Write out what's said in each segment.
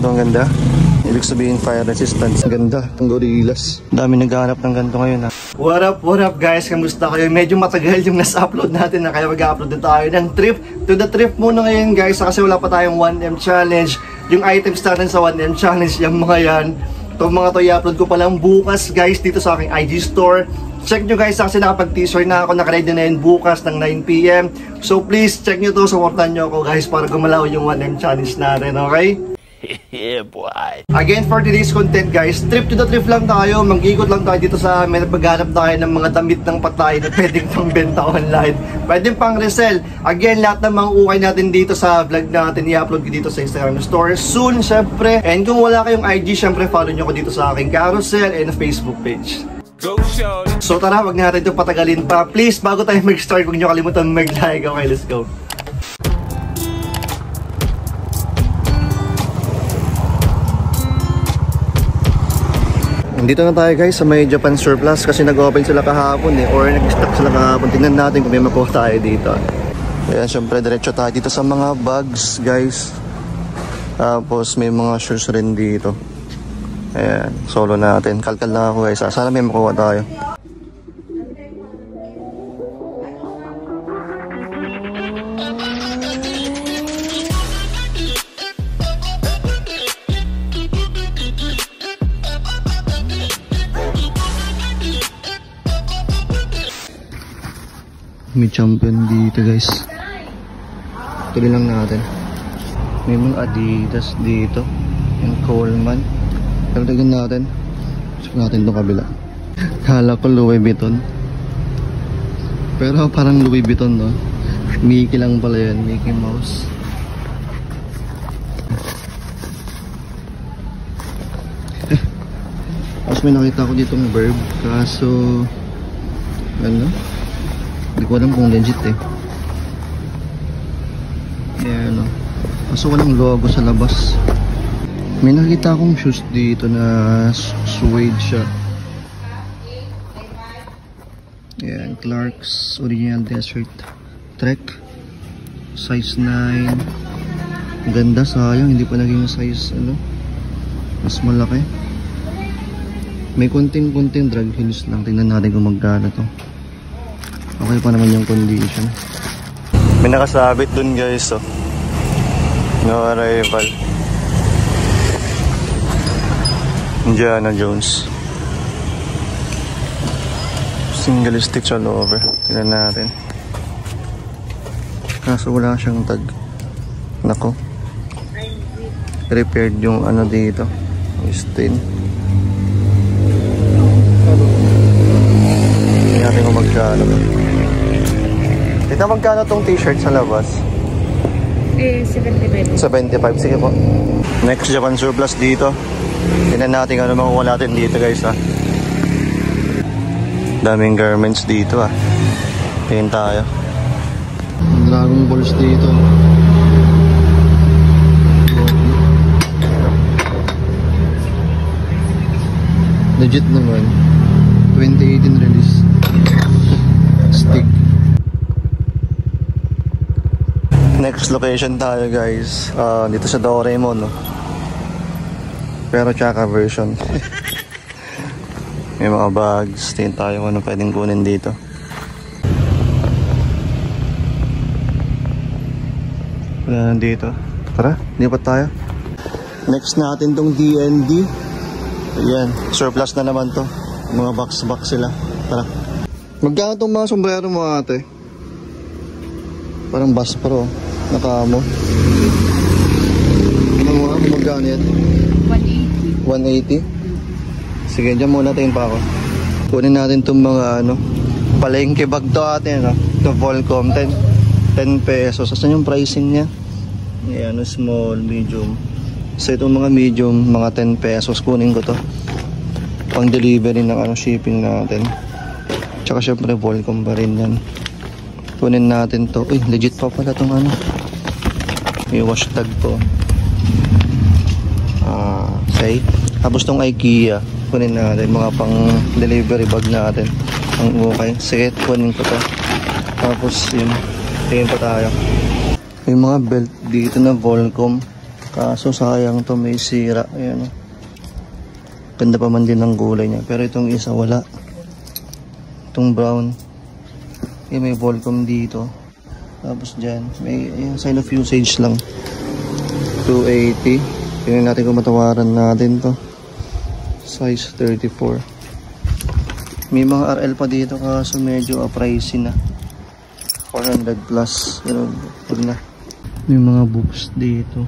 Ito ang ganda. Ibig sabihin fire resistance. Ganda. Ang gorillas. Dami naghahanap ng ganito ngayon ha. What up guys? Kamusta kayo? Medyo matagal yung nasa-upload natin na kaya mag-upload na tayo ng trip. To the trip muna ngayon guys. Kasi wala pa tayong 1M challenge. Yung items natin sa 1M challenge, yung mga yan. Itong mga to i-upload ko palang bukas guys dito sa aking IG store. Check nyo guys kasi nakapag-teaser na ako. Nakaready na yun bukas ng 9 PM. So please check nyo to. Supportan nyo ako guys para gumalaw yung 1M challenge natin. Okay? Yeah, boy. Again, for today's content guys, trip to the trip lang tayo. Mag-ikot lang tayo dito sa amin. Paghanap tayo ng mga damit ng patay na pwedeng pang benta online. Pwedeng pang resell. Again, lahat ng mga ukay natin dito sa vlog natin, i-upload ko dito sa Instagram store soon, syempre. And kung wala kayong IG, syempre follow nyo ko dito sa aking carousel and Facebook page. So tara, wag natin ito patagalin pa. Please, bago tayo mag-start, huwag nyo kalimutan mag-like. Okay, let's go. Dito na tayo guys sa may Japan Surplus kasi nag-open sila kahapon or nag-stock sila kahapon. Tingnan natin kung may makuha tayo dito. Kaya syempre diretso tayo dito sa mga bags guys. Tapos may mga shoes rin dito. Ayan, solo natin. Kalkal lang ako guys. Sana may makuha tayo. May champion dito guys. Tuloy lang natin. May mga Adidas dito. Yung Coleman. Tagdagan natin. Check natin itong kabila. Kala ko Louis Vuitton. Pero parang Louis Vuitton no. Mickey lang pala yan. Mickey Mouse. Tapos may nakita ko ditong Verb. Kaso ano? Hindi ko alam kung legit eh. Ayan o. Kaso walang logo sa labas. May nakita akong shoes dito na suede siya. Ayan, Clarks Original Desert Trek size 9. Ganda, sayang hindi pa naging size ano, mas malaki. May konting drag heels lang. Tingnan natin kung magkano to. Okay pa naman yung condition. May nakasabit dun guys oh. No arrival. Indiana Jones. Single stitch all over. Tingnan natin. Kaso wala siyang tag. Nako. Repaired yung ano dito. Stain. Tingnan natin kung magkano. Ito magkano tong t-shirt sa labas? 75. 75, sige po. Next Japan Surplus dito. Tingnan natin ano makukuha natin dito guys ha. Daming garments dito ha. Tingin tayo. Dragon Balls dito. Legit naman. 2018 release. Stick. Next location tayo guys. Dito sa Doraemon no? Pero tsaka version. May mga bags. Tingin tayo kung ano pwedeng kunin dito. Wala nandito. Tara, lipat tayo. Next natin tong DND. Ayan, surplus na naman to. Mga box sila. Tara. Magkano tong mga sombrero mo ate? Parang Bass Pro. Nakamo. Ano mo? Magkano yan? 180. 180? Sige, dyan muna tingin pa ako. Kunin natin itong mga ano, palengke bag to atin. No? Ito Volcom. 10 pesos. Asan yung pricing niya? Ayan, small, medium. So itong mga medium, mga 10 pesos. Kunin ko to. Pang delivery ng ano, shipping natin. Tsaka syempre Volcom pa rin yan. Kunin natin to. Uy, legit pa pala itong ano. May wash tag po. Okay. Tapos itong IKEA. Kunin natin. Mga pang delivery bag natin. Ang okay. Sige, kunin ko to. Tapos yun. Tingin pa tayo. May mga belt dito na Volcom. Kaso sayang to, may sira. Ayan. Ganda pa man din ng kulay niya. Pero itong isa wala. Itong brown. May Volcom dito. Tapos dyan, may sign of usage lang. 280. Tingnan natin kung matawaran natin to. Size 34. May mga RL pa dito kaso medyo pricey na. 400 plus. Pero pag na. May mga books dito.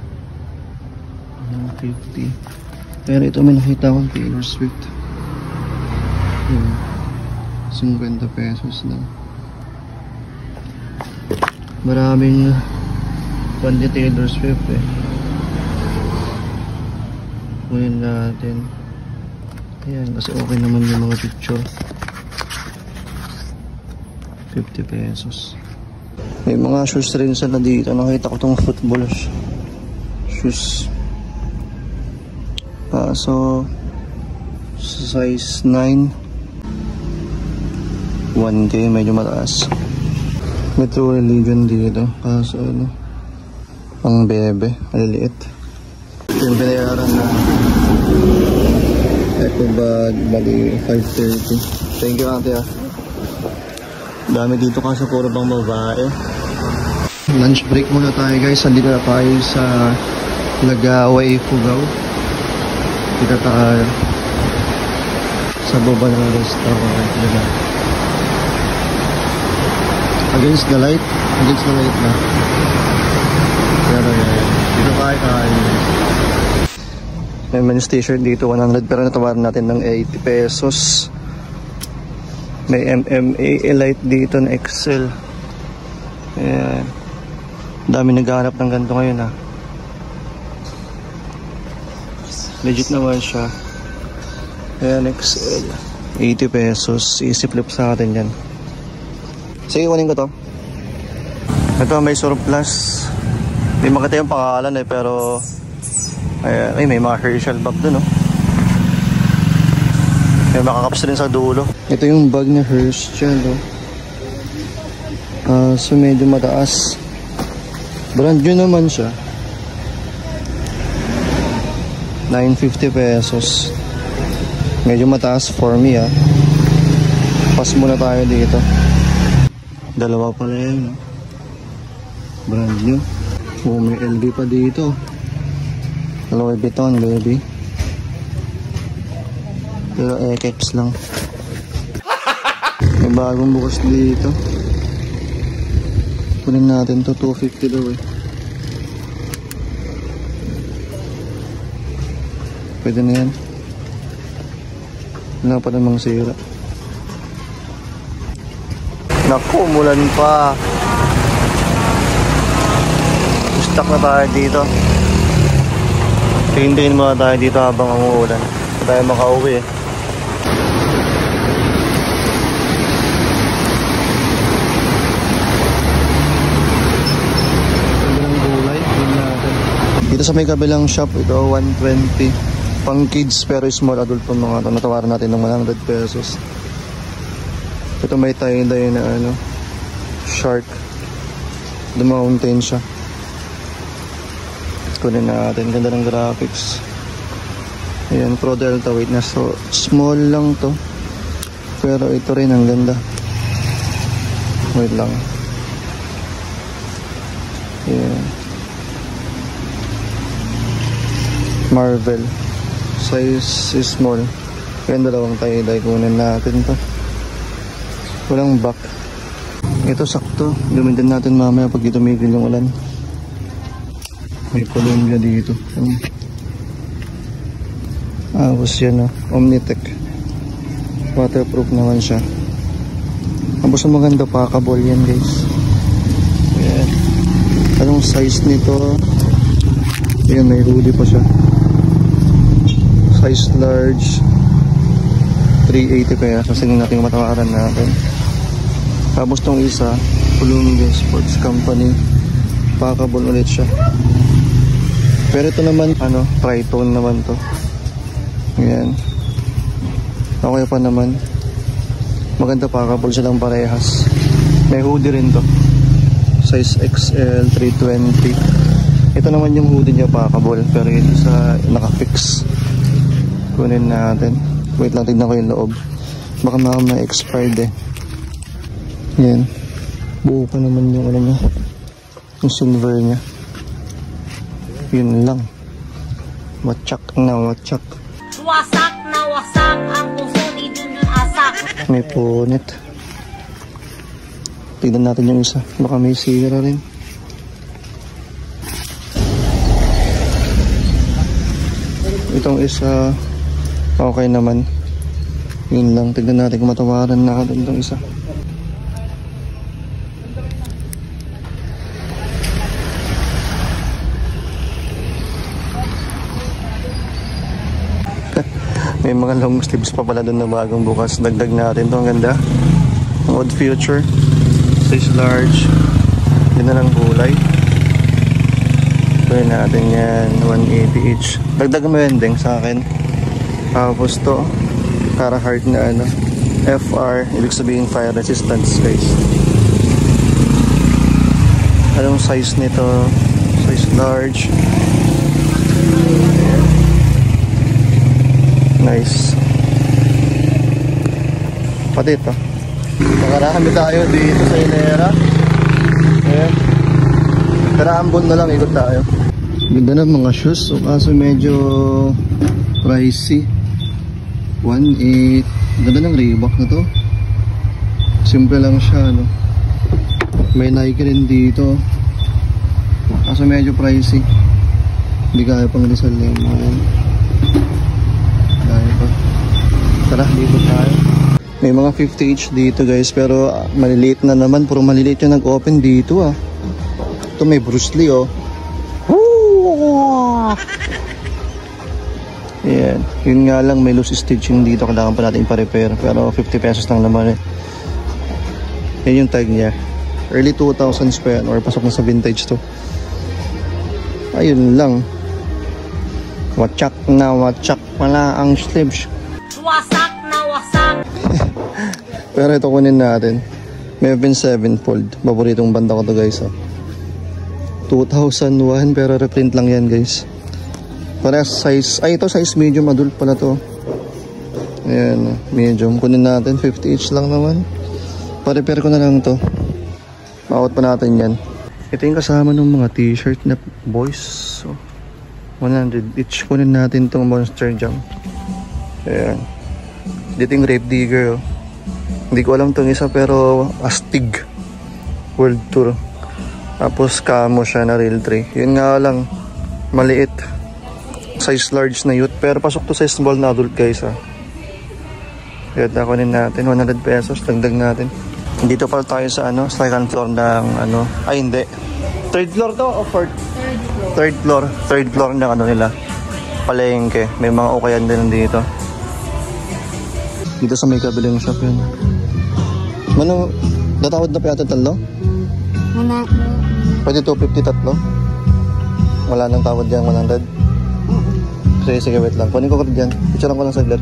50. Pero ito may nakita akong Taylor Swift. 50 pesos lang. Maraming pandi Taylor Swift eh. Kunin natin. Ayan, kasi okay naman yung mga picture. 50 pesos. May mga shoes rin sila dito. Nakita ko tong football shoes. So size 9. 1K, medyo mataas. May True Religion dito. Kaso ano, pang bebe, maliliit. Yung binayaran na eco bag, bali 530. Thank you ate ah. Dami dito kasi puro bang babae. Lunch break muna tayo guys. Andito na tayo sa Lagaway, Fugao. Dito tayo sa baba ng restaurant. Against the light na. Pero dito tayo. May men's t-shirt dito 100 pero natawaran natin ng 80 pesos. May MMA Elite dito na XL. Ayan. Dami naghahanap ng ganito ngayon ha. Legit naman siya. Ayan, XL 80 pesos. Easy flip sa atin yan. Sige, kunin ko to. Ito may surplus. Hindi makita yung pangalan eh, pero ayan, ay, may mga Herschel bag dun oh. May makakaps rin sa dulo. Ito yung bag na Herschel oh. So medyo mataas. Brand new naman siya. 950 pesos. Medyo mataas for me ah. Pass muna tayo dito. Dalawa pala yan no? Brand new. Oh, may LV pa dito. Louis Vuitton baby. Pero X lang. May bagong bukas dito. Kunin natin to, 250 daw eh. Pwede na yan. Wala pa namang sira. Naku, umulan pa. Stuck na tayo dito. Hintayin muna tayo dito habang umuulan. Hindi tayo makauwi eh. Dito sa may kabilang shop, ito 120. Pang kids pero small adult po mga ito. Natawaran natin ng 100 pesos. Ito may tie-dye na ano, shark. The mountain siya. Kunin natin. Ganda ng graphics. Ayan, Pro Delta weight na. So, small lang to. Pero ito rin ang ganda. Wait lang. Ayan. Marvel. Size is small. Ayan, dalawang tie-dye. Kunin natin to. Walang back. Ito sakto. Gamitin natin mamaya pag tumigil yung ulan. May Columbia dito. Tapos yan Omnitech. Waterproof naman siya. Tapos ang maganda packable yan guys. Ayan. Anong size nito? Ayan, may hoodie pa siya. Size large. 380 kaya. Sasingin natin yung matawaran natin. Tapos tong isa, Columbia Sports Company. Packable ulit siya. Pero ito naman, Tritone naman to. Ayan. Okay pa naman. Maganda packable silang parehas. May hoodie rin to. Size XL, 320. Ito naman yung hoodie niya, packable, pero ito sa naka-fix. Kunin natin. Wait lang, tignan ko yung loob. Baka ma-expired eh. Yan. Buo pa naman yung ano niya. Yung silver niya. Yun lang. Watsak na watsak. Wasak na wasak ang puso ni Junjun Asak. May punit. Tignan natin yung isa. Baka may sira rin. Itong isa okay naman. Yun lang. Tignan natin kung matawaran natin itong isa. May mga long sleeves pa pala doon na bagong bukas. Dagdag natin ito. Ang ganda. Odd Future. Size large. Yun na lang kulay. Pwede natin yan. 180 each. Dagdag mo yan din sa akin. Tapos to. Carhartt na ano. FR. Ibig sabihin fire resistance guys. Anong size nito? Size large. Nice. Pati ito. Makarami tayo dito sa Hilera. Ayan. Karaambon na lang, ikot tayo. Ganda ng mga shoes. So, kaso medyo pricey. 1.8. Ganda ng Reebok na to. Simple lang siya, no? May Nike rin dito. Kaso medyo pricey. Hindi kaya pang Rizal na yung mga yan. Tara, dito tayo. May mga 50 each dito guys, pero maliliit na naman. Puro maliliit yung nag-open dito ah. Ito may Bruce Lee oh. Yan. Yun nga lang, may loose stitching dito. Kailangan pa natin pa-repair. Pero 50 pesos lang naman eh. Yan yung tag niya. Early 2000s pa yan, or pasok na sa vintage to. Ayun lang. Watsak na watsak pala ang sleeves. Wasak na wasak. Pero ito kunin natin. May Pen 7-fold. Paboritong banda ko to guys. 2001 pero reprint lang yan guys. Para size, ay ito size medium adult pala to. Ayan, medium. Kunin natin, 50 each lang naman. Pa-repair ko na lang to. Ma-out pa natin yan. Ito yung kasama ng mga t-shirt na boys. So, 100 each. Kunin natin tong Monster Jam. Ayan. Dito yung Grave Digger. Oh. Hindi ko alam itong isa pero Astig World Tour. Tapos camo siya na Real 3. Yun nga lang, maliit. Size large na youth. Pero pasok to sa small na adult guys ha. Kaya kunin natin. 100 pesos. Dagdag natin. Dito pala tayo sa ano, second floor ng ano. Ay hindi. Third floor to o fourth? Third floor. Third floor ng ano nila. Palengke. May mga okayan din dito. Dito sa may kabilang shop yun. Mano, natawad na pa yata talo? Wala. Pwede 250 tatlo? Wala nang tawad dyan, 100? Sige, wait lang. Kunin ko ka dyan. Picturean ko lang saglit.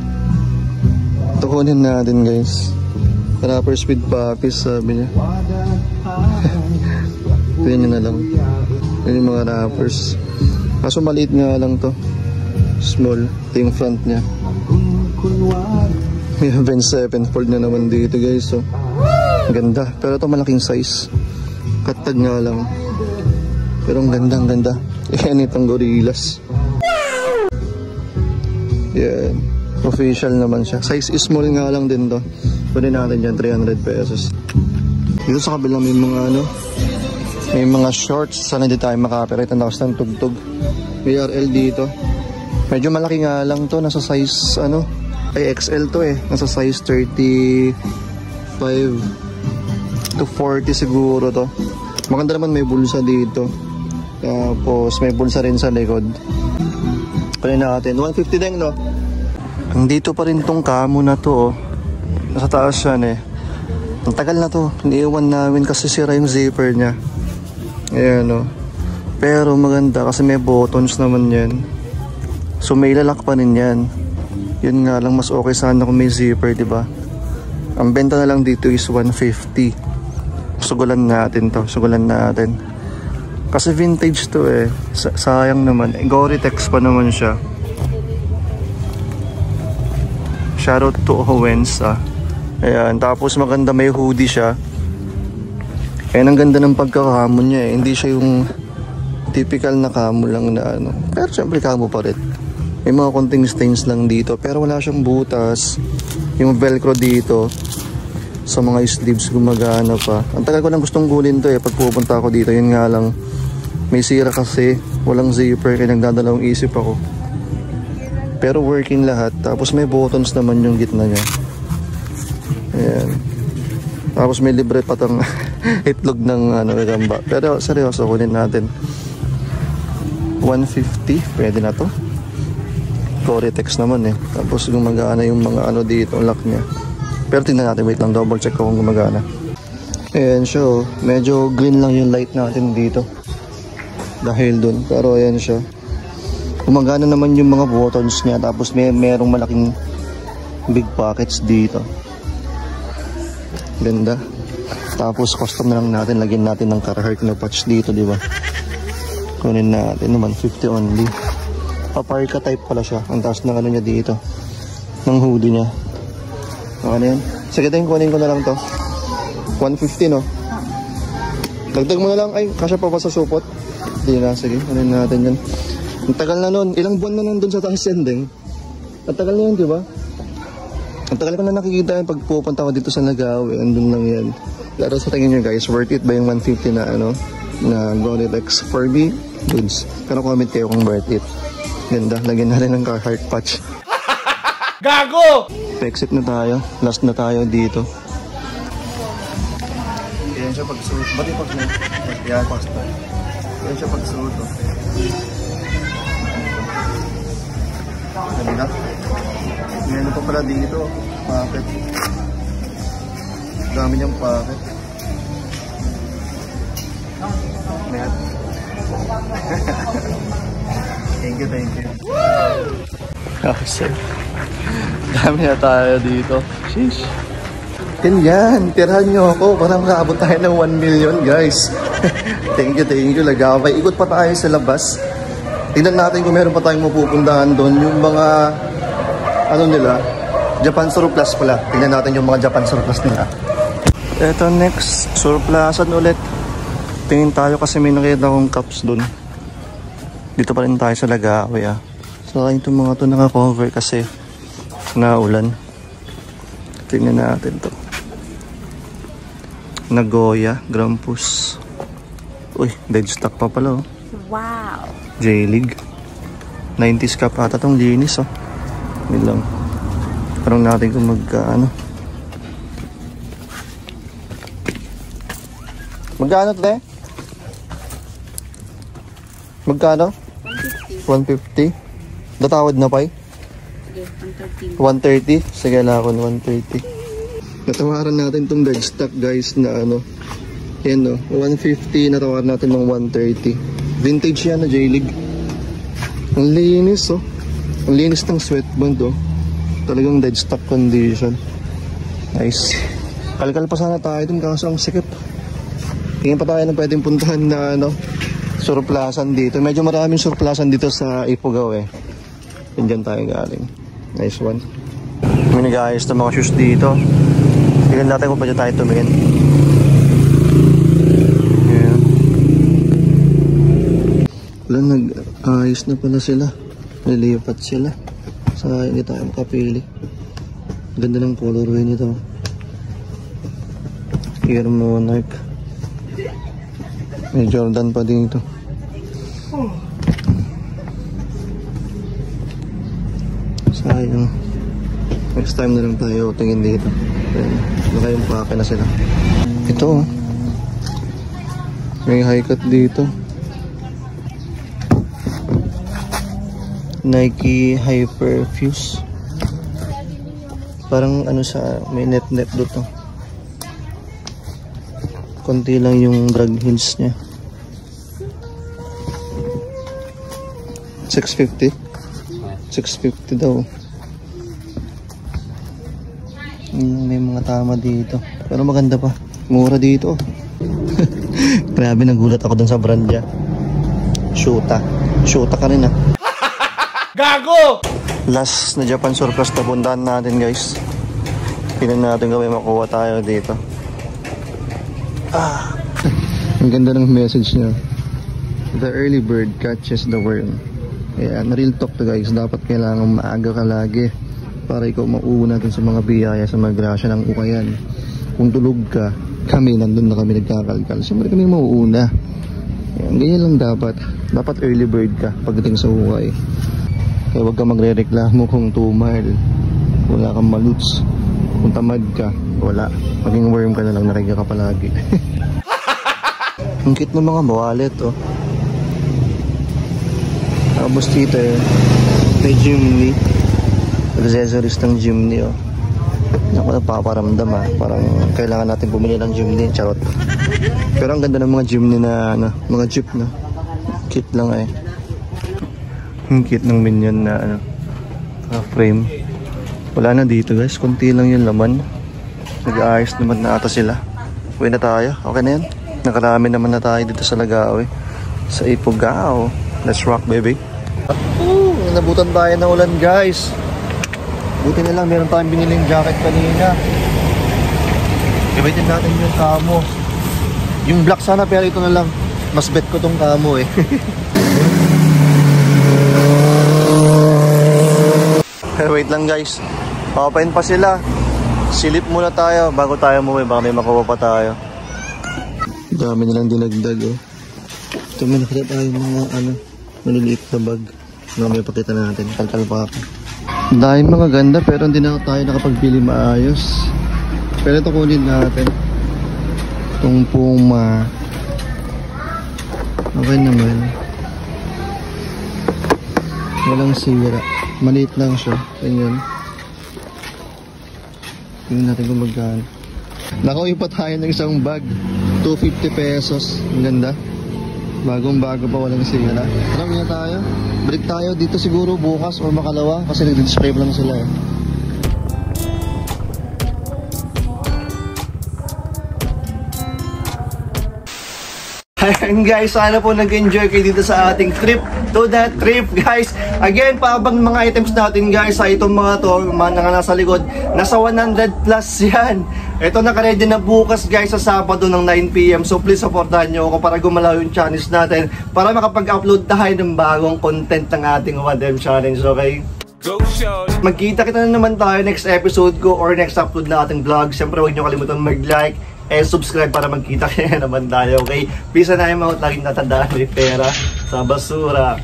Ito kunin natin guys. Rappers with puppies, sabi niya. Pwede na lang. Yun yung mga rappers. Kaso maliit nga lang to. Small. Ito yung front niya. May Pen 7-fold na naman dito guys. So, ganda. Pero ito malaking size. Katag nga lang. Pero ang ganda, ang ganda. Yan itong Gorillaz. Yan. Official naman siya. Size small nga lang din to. Pwede natin dyan 300 pesos. Dito sa kabila may mga ano. May mga shorts. Sana hindi tayo makapirate. Ang lakas ng tugtog. May RL dito. Medyo malaki nga lang to. Nasa size ano. Ay XL to eh. Nasa size 35 to 40 siguro to. Maganda naman may bulsa dito. Tapos may bulsa rin sa likod. Pwede natin. 150 din no? Andito pa rin tong camo na to oh. Nasa taas yan eh. Ang tagal na to. Iniiwan namin kasi sira yung zipper niya. Ayan oh. Pero maganda kasi may buttons naman yan. So may lalak pa rin yan. Yun nga lang, mas okay sana kung may zipper, diba? Ang benta na lang dito is 150. Sugulan natin to. Sugulan natin. Kasi vintage to eh. Sayang naman. Gore-Tex pa naman siya. Shoutout to Owens ah. Ayan. Tapos maganda, may hoodie siya. Ayan, ang ganda ng pagkakamo niya eh. Hindi siya yung typical na camo lang na ano. Pero syempre camo pa rin. May mga konting stains lang dito. Pero wala siyang butas. Yung velcro dito sa mga sleeves gumagana pa. Ang tagal ko lang gustong gulin to eh. Pag pupunta ako dito, yun nga lang. May sira kasi. Walang zipper. Kaya nagdadalawang isip ako. Pero working lahat. Tapos may buttons naman yung gitna niya. Ayan. Tapos may libre pa tong itlog ng ano, gamba. Pero seryoso, kunin natin. 150. Pwede na to. Gore-Tex naman eh. Tapos gumagana yung mga ano dito, lock niya. Pero tingnan natin, wait lang, double check ko kung gumagana. Ayan siya oh. Medyo green lang yung light natin dito. Dahil dun. Pero ayan siya. Gumagana naman yung mga buttons niya. Tapos merong malaking big pockets dito. Ganda. Tapos custom na lang natin. Lagyan natin ng Carhartt na patch dito, di ba? Kunin natin naman. 50 only. Paparka type pala siya. Ang taas ng ano niya dito. Ng hoodie niya. Ano yan? Sige tayo, kunin ko na lang to. 150 no? Dagdag mo na lang. Ay, kasya pa ba sa supot? Hindi na. Sige, kunin natin yan. Ang tagal na nun. Ilang buwan na nandun sa taas sending. Ang tagal na yun, di ba? Ang tagal ko na nakikita yan pag pupunta ko dito sa Nagawe. Andun lang yan. Pero sa tingin nyo guys, worth it ba yung 150 na ano? Na Gore-Tex? For me, goods. Pero comment kayo kung worth it. Ganda. Lagyan na rin ng Carhartt patch. Gago! Pa-exit na tayo. Last na tayo dito. Yan siya pag-suot. Ba't yung pag-suot? Yan, pag-suot. Yan siya pag-suot. Ganda. Ngayon pa pala dito. Pocket. Dami niyang pocket. Net. Thank you, thank you. Okay, dami na tayo dito. Sheesh. Ganyan, tirahan nyo ako. Parang makaabot tayo ng 1 million, guys. Thank you, Lagaway. Ikot pa tayo sa labas. Tingnan natin kung meron pa tayong mapupuntahan doon. Yung mga, ano nila, Japan Surplus pala. Tingnan natin yung mga Japan Surplus nila. Eto next, surplusan ulit. Tingin tayo kasi may nakita akong cups doon. Dito pa rin tayo sa Lagaway ah. So itong mga to naka-cover kasi naulan. Tingnan natin to. Nagoya, Grampus. Uy, dead stock pa pala oh. Wow. J-League. 90s cap ata tong linis oh. Hindi lang. Parang natin kung magkaano. Magkano to eh? Magkano? 150. Datawad na pa eh? Sige, 130. 130. Sige lang ako 130. Natawaran natin tong dead stock guys na ano. Yan no. 150. Natawaran natin ng 130. Vintage yan na J-League. Ang linis oh. Ang linis ng sweatband oh. Talagang dead stock condition. Nice. Kalkal pa sana tayo dun kaso ang sikip. Tingin pa tayo na pwedeng puntahan na ano, surplasan dito. Medyo maraming surplasan dito sa Ifugao eh. Diyan tayo galing. Nice one. May nag-aayos na mga shoes dito. Tingnan natin kung pwede tayo tumingin. Yeah. Wala, nag-aayos na pala sila. Nilipat sila. Sa hindi tayo makapili. Ganda ng colorway nito. Air Monarch. May Jordan pa dito. Sayang. Next time na lang tayo tingin dito. Nakayong pake na sila. Ito oh. May high cut dito. Nike Hyperfuse. Parang ano sa may net dito. Konti lang yung drag hinge niya. 650. 650 daw. May mga tama dito. Pero maganda pa. Mura dito. Grabe, nagulat ako dun sa brand niya. Shota. Shota ka rin ah. Gago! Last na Japan surplus na puntahan natin guys. Pinan natin kami makuha tayo dito. Ang ganda ng message niya. The early bird catches the worm. Ayan, real talk to guys. Dapat kailangan maaga ka lagi para ikaw mauuna dun sa mga biyaya, sa mga grasya ng ukayan. Kung tulog ka, kami nandun na kami nagkakalkal. Siyempre kami mauuna. Ayan, ganyan lang dapat. Dapat early bird ka pagdating sa ukay. Kaya huwag ka magre-reklamo kung tumal. Wala kang maluts. Kung tamad ka, wala. Maging worm ka na lang, nakiga ka palagi. Ang cute ng mga wallet, oh. Tapos dito eh, may Jimny. Accessories ng Jimny, oh. Ako napaparamdam ah. Parang kailangan natin bumili ng Jimny. Charot. Pero ang ganda ng mga Jimny na, ano, mga jeep na. Cute lang eh. Ang cute ng Minion na, ano, frame. Wala na dito guys. Kunti lang yung laman. Nag-aayos naman na ata sila. Uwi na tayo. Okay na yan. Nakarami naman na tayo dito sa Lagao eh. Sa Ifugao. Let's rock baby. Nabutan tayo ng ulan guys. Buti na lang meron tayong biniling jacket kanina. Gamitin natin yung camo. Yung black sana pero ito na lang. Mas bet ko tong camo eh. Wait lang guys. Papain pa sila. Silip muna tayo bago tayo umuwi. Baka may makuha pa tayo. Dami nilang dinagdag oh. Ito may nakita tayo mga ano, maliliit na bag. May pakita natin. Kalkal pa ako. Dahil mga ganda pero hindi na tayo nakapagbili maayos. Pero ito kunin natin. Itong Puma. Okay naman. Walang sira. Maliit lang siya. Ganyan. Tingnan natin kung magkano. Nakauwi pa tayo ng isang bag. 250 pesos. Ang ganda. Bagong bago pa, walang sira. Tara, na tayo. Break tayo dito siguro bukas o makalawa kasi nag-describe lang sila eh. Ayan guys, sana po nag-enjoy kayo dito sa ating trip to that trip guys. Again, paabang mga items natin guys sa itong mga to, mga nasa likod, nasa 100 plus yan. Ito naka-ready na bukas guys sa Sabado ng 9 PM. So please supportahan nyo ako para gumalaw yung channels natin para makapag-upload tayo ng bagong content ng ating 1M challenge, okay? Magkita-kita na naman tayo next episode ko or next upload na ating vlog. Siyempre huwag nyo kalimutan mag-like and subscribe para magkita kaya naman tayo, okay? Peace and I'm out. Laging natandaan, may pera sa basura.